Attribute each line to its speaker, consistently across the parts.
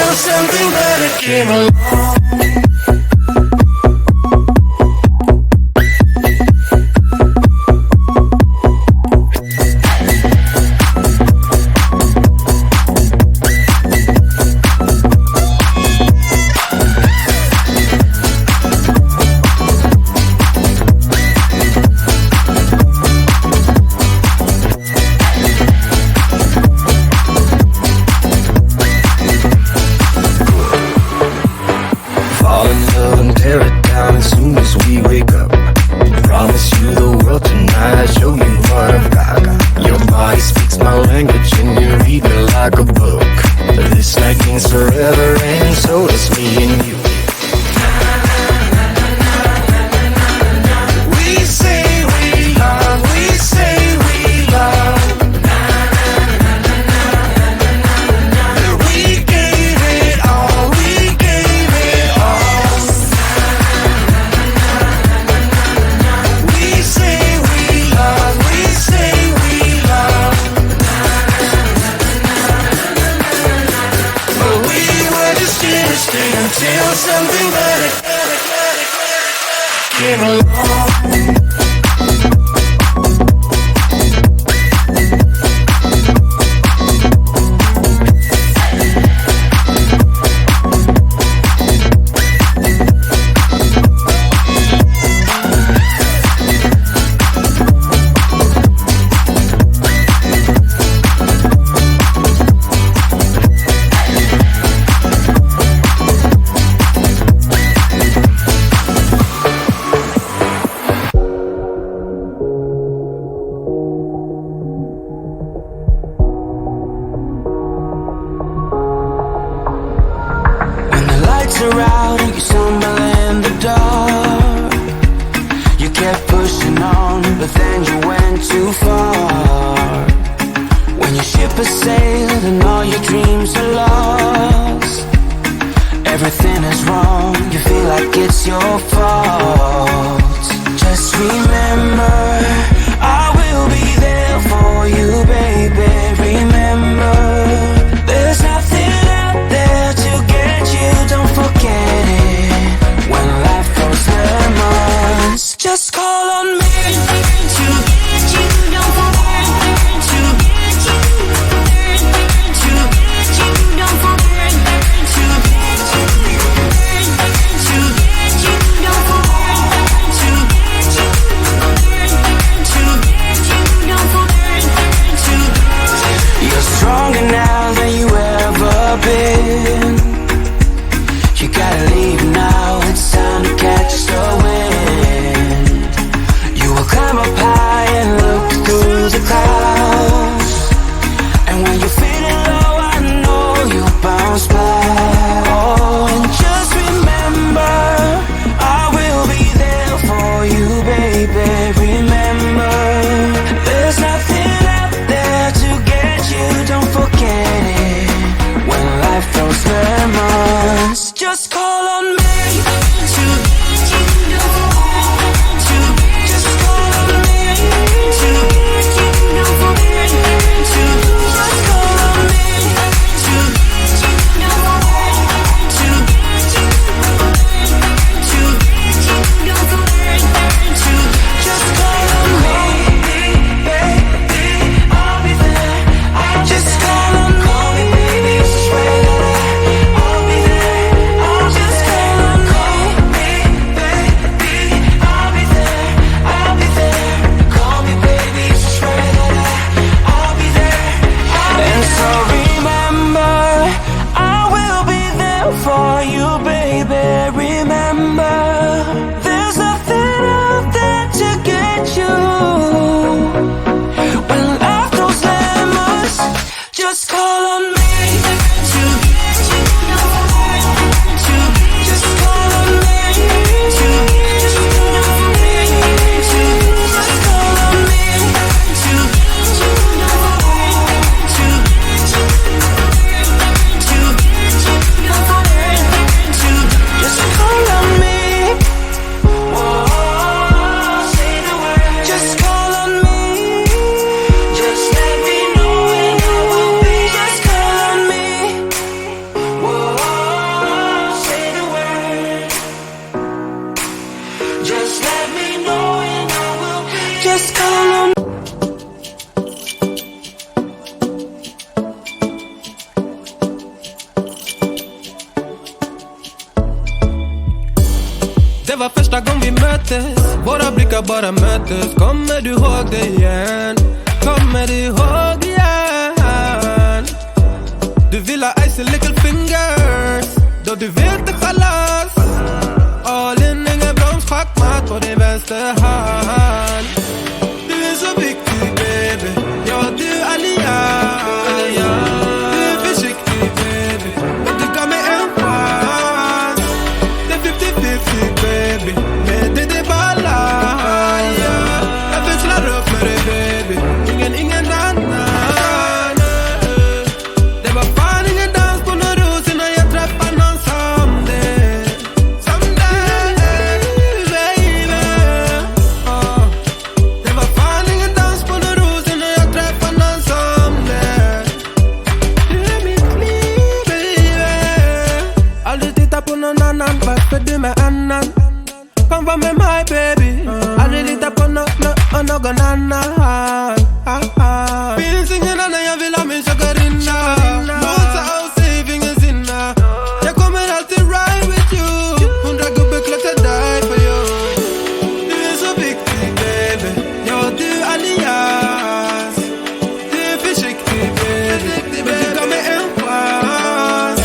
Speaker 1: until something better came along. Until something better came along.
Speaker 2: Out, you stumble in the dark. You kept pushing on, but then you went too far. When your ship has sailed and all your dreams are lost, everything is wrong, you feel like it's your fault. Just remember, I will be there for you, baby. Remember, there's nothing out there to get you, don't forget it. When life throws lemons, just call on me to get you, don't forget to get you, to get you, don't forget to get you, to get you, don't forget to get you, to get you, don't forget to get you. You're stronger now than you ever been. You gotta leave now, it's time to catch the wind. You will climb up high and look through the clouds, and when you're feeling low, I know you'll bounce back. Oh, and just remember, I will be there for you, baby. Remember, there's nothing out there to get you, don't forget it. When life throws lemons, just call on me to get you, don't forget to just call on me to get you, don't forget to just call on me to get you, don't forget to get you, to get you, don't forget to just call on me, baby, I'll be there. Just call on me, baby, swear that I'll be there. I'll just call
Speaker 3: var första gång vi möttes. Våra blickar bara möttes. Kommer du ihåg det igen? Kommer du ihåg igen? Du vill ha icy little fingers. Då du vet det chalas. All in, ingen broms, schackmatt på din vänsterhand. Du är så viktig baby. Ja, du är allians. Du är försiktig baby. Men du gav mig en chans. Det är 50-50 baby. Men det är balans. Jag växlar upp med dig baby. Ingen annan. Det var fan ingen dans på någon ros innan jag träffade någon som det. Som det, baby. Det var fan ingen dans på någon ros innan jag träffade någon som det. Du är mitt liv, baby. Aldrig titta på någon annan, varför du med annan? Kom var med mig baby. Aldrig lita på någon annan. Finns ingen annan, jag vill ha min chakarinna. Låta och save, ingen sinna. Jag kommer alltid ride with you. 100 gubbar klart jag die for you. Du är så viktig baby. Ja, du är allians. Du är försiktig baby. Men du gav mig en chans.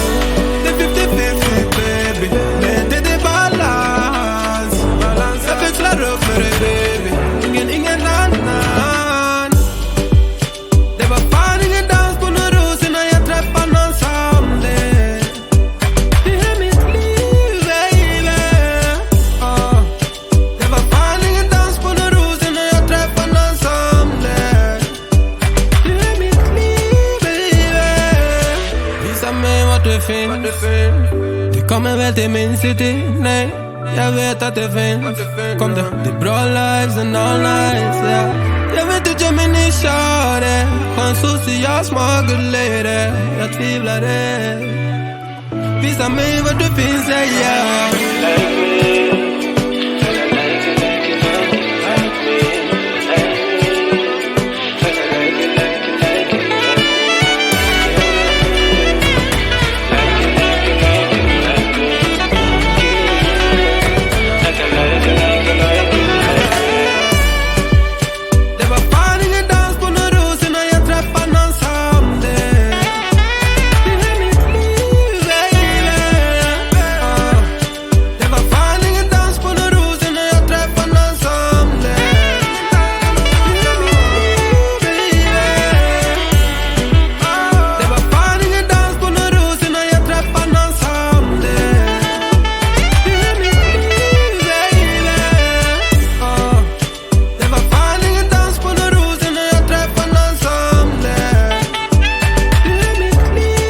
Speaker 3: Det är 50-50 baby. Men det är balans. Jag växlar upp för dig baby. Ingen annan. Det var fan ingen dans på någon ros innan jag träffade någon som det. Du är mitt liv baby. Det var fan ingen dans på någon ros innan jag träffade någon som det. Du är mitt liv baby. Visa mig vart du finns. Du kommer väl till min city? Nej, jag vet att det finns. Kom då, det är bra lives and all nights, yeah. Jag vet att jag min ni kör det. Chans social smart good lady. Jag tvivlar det. Visa mig var du finns, yeah. Det var fan ingen dans på någon ros innan jag träffade någon som det. Du är mitt liv baby. Det var fan ingen dans på någon ros innan jag träffade någon som det. Du är mitt liv baby. Det var fan ingen dans på någon ros innan jag träffade någon som det. Du är mitt liv baby. Det var fan ingen dans på någon ros innan jag träffade någon som det. Du är mitt liv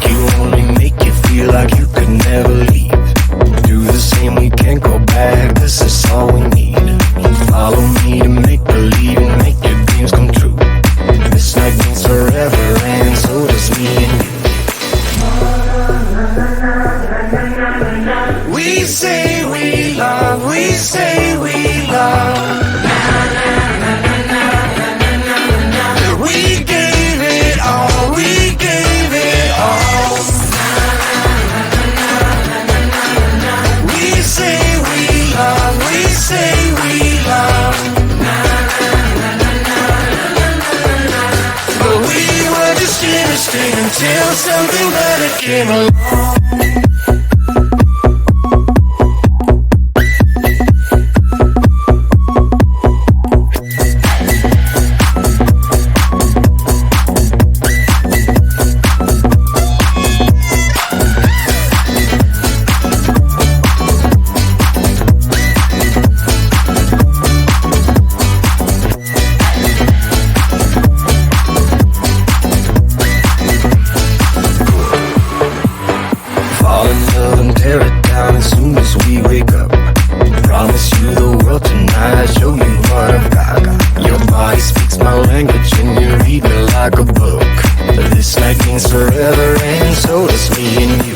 Speaker 1: You only make you feel like you could never leave. Do the same, we can't go back. This is all we need. Follow me to make believe and make your dreams come true. This night means forever, and so does me and you. We say we love, we say we love. We gave it all, we gave it all. We say we love, we say we love. But we were just chemistry until something better came along. Fall in love and tear it down as soon as we wake up. Promise you the world tonight, show you what I've got. Your body speaks my language and you read me like a book. This night means forever and so does me and you.